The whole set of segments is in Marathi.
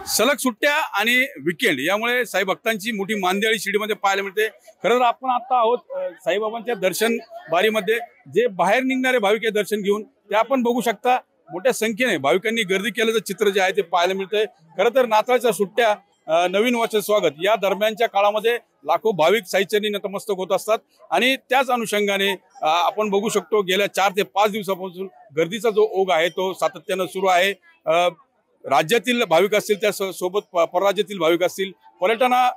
सलग सुट्ट्या आणि विकेंड यामुळे साई भक्तांची मोठी मांदियाळी शिर्डीमध्ये पाहायला मिळते। खरं तर आपण आता आहोत साईबाबांच्या दर्शन बारीमध्ये। जे बाहेर निघणारे भाविक हे दर्शन घेऊन ते आपण बघू शकता मोठ्या संख्येने भाविकांनी गर्दी केल्याचं चित्र जे आहे ते पाहायला मिळतंय। खरं तर नाताळच्या सुट्ट्या, नवीन वर्ष स्वागत या दरम्यानच्या काळामध्ये लाखो भाविक साईचरणी नतमस्तक होत असतात आणि त्याच अनुषंगाने आपण बघू शकतो गेल्या 4 ते 5 दिवसापासून गर्दीचा जो ओघ आहे तो सातत्यानं सुरू आहे। राज्यातील भाविक असतील त्या सोबत परराज्यातील भाविक असतील, पर्यटना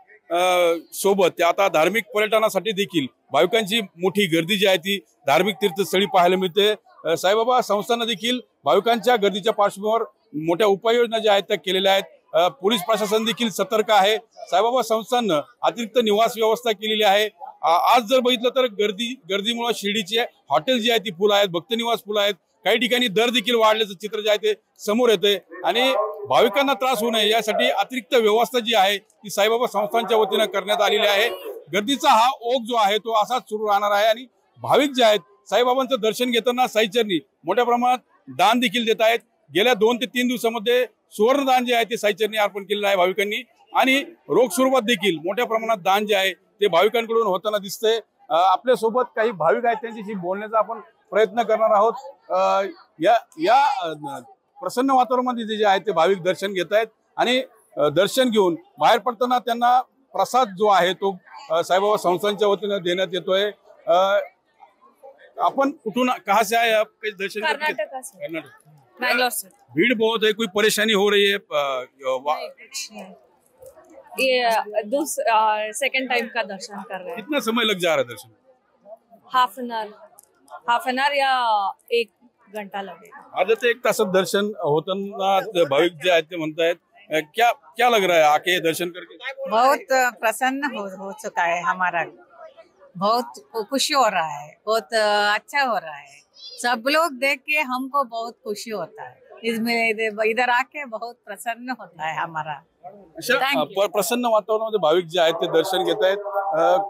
सोबत आता धार्मिक पर्यटनासाठी देखील भाविकांची मोठी गर्दी जी आहे ती धार्मिक तीर्थस्थळी पाहायला मिळते। साईबाबा संस्थानं देखील भाविकांच्या गर्दीच्या पार्श्वभूमीवर मोठ्या उपाययोजना ज्या आहेत त्या केलेल्या आहेत। पोलीस प्रशासन देखील सतर्क आहे। साईबाबा संस्थानं अतिरिक्त निवास व्यवस्था केलेली आहे। आज जर बघितलं तर गर्दीमुळे शिर्डीची हॉटेल जी आहे ती फुल आहेत, भक्तनिवास फुल आहेत। काही ठिकाणी दर देखील वाढल्याचं चित्र जे आहे ते समोर येते आणि भाविकांना त्रास होऊ नये यासाठी अतिरिक्त व्यवस्था जी आहे ती साईबाबा संस्थांच्या वतीनं करण्यात आलेली आहे। गर्दीचा हा ओघ जो आहे तो असाच सुरू राहणार आहे आणि भाविक जे आहेत साईबाबांचं दर्शन घेताना साईचरणी मोठ्या प्रमाणात दान देखील देत आहेत। गेल्या 2 ते 3 दिवसामध्ये सुवर्णदान जे आहे ते साईचरणी अर्पण केलेलं आहे भाविकांनी आणि रोख स्वरूपात देखील मोठ्या प्रमाणात दान जे आहे ते भाविकांकडून होताना दिसतंय। आपल्या सोबत काही भाविक आहेत त्यांच्याशी बोलण्याचा आपण प्रयत्न करणार आहोत। या प्रसन्न वातावरणामध्ये जे आहे ते भाविक दर्शन घेत आहेत आणि दर्शन घेऊन बाहेर पडताना त्यांना प्रसाद जो आहे तो साईबाबा संस्थांच्या वतीनं देण्यात येतोय। अपन कुठून कहाँ से आए आप? दर्शन कर्नाटक से, बैंगलोर से। भीड़ बहुत है, कोई परेशानी हो रही है? ये सेकंड टाइम का दर्शन कर रहे हैं। कितना समय लग जा रहा है दर्शन? हाफ एन आवर या 1 घंटा लगेगा। आधे 1 तासात दर्शन होताना भाविक जे आहेत ते म्हणतायत क्या लग रहा है आके दर्शन करके? बहुत प्रसन्न हो चुका है हमारा, बहुत खुशी हो रहा है, बहुत अच्छा हो रहा है। सब लोग देख के हमको बहुत खुशी होता है, इसमें इधर आके बहुत प्रसन्न होता है हमारा। प्रसन्न वातावरणामध्ये भाविक जे आहेत ते दर्शन घेत आहेत।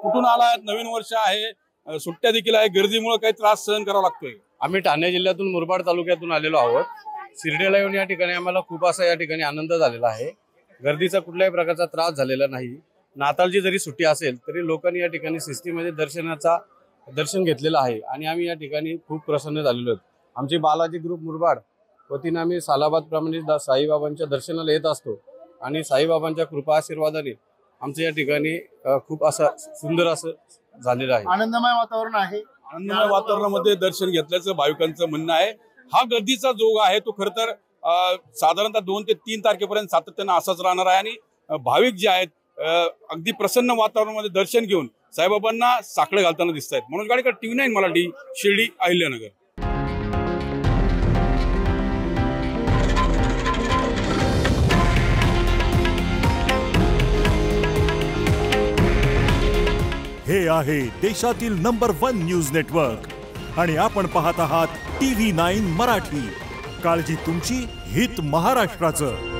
कुठून आला? नवीन वर्ष आहे, सुट्ट्या देखील आहे, गर्दीमुळे काही त्रास सहन करावा लागतोय? आम्ही ठाणे जिल्ह्यातून मुरबाड तालुक्यातून आलेलो आहोत। शिर्डीला येऊन या ठिकाणी आम्हाला खूप असा या ठिकाणी आनंद झालेला आहे। गर्दीचा कुठल्याही प्रकारचा त्रास झालेला नाही। नाताळची जरी सुट्टी असेल तरी लोकांनी या ठिकाणी शिस्तीमध्ये दर्शन घेतलेलं आहे आणि आम्ही या ठिकाणी खूप प्रसन्न झालेलो आहोत। आमची बालाजी ग्रुप मुरबाड वतीने आम्ही सालाबाद प्रमाणे साईबाबांच्या दर्शनाला येत असतो आणि साईबाबांच्या कृपा आशीर्वादाने आमच्या या ठिकाणी खूप असं सुंदर असं झालेलं आहे। आनंदमय वातावरण आहे। आनंदमय वातावरणामध्ये दर्शन घेतल्याचं भाविकांचं म्हणणं आहे। हा गर्दीचा जोग आहे तो खरं तर साधारणतः 2 ते 3 तारखेपर्यंत सातत्यानं असाच राहणार आहे आणि भाविक जे आहेत अगदी प्रसन्न वातावरणामध्ये दर्शन घेऊन साईबाबांना साकडं घालताना दिसत आहेत। मनोज गाडेकर, TV9 मराठी, शिर्डी, अहिल्यानगर। हे आहे देशातील नंबर 1 न्यूज नेटवर्क आणि आपण पाहत आहात TV9 मराठी। काळजी तुमची, हित महाराष्ट्राचं।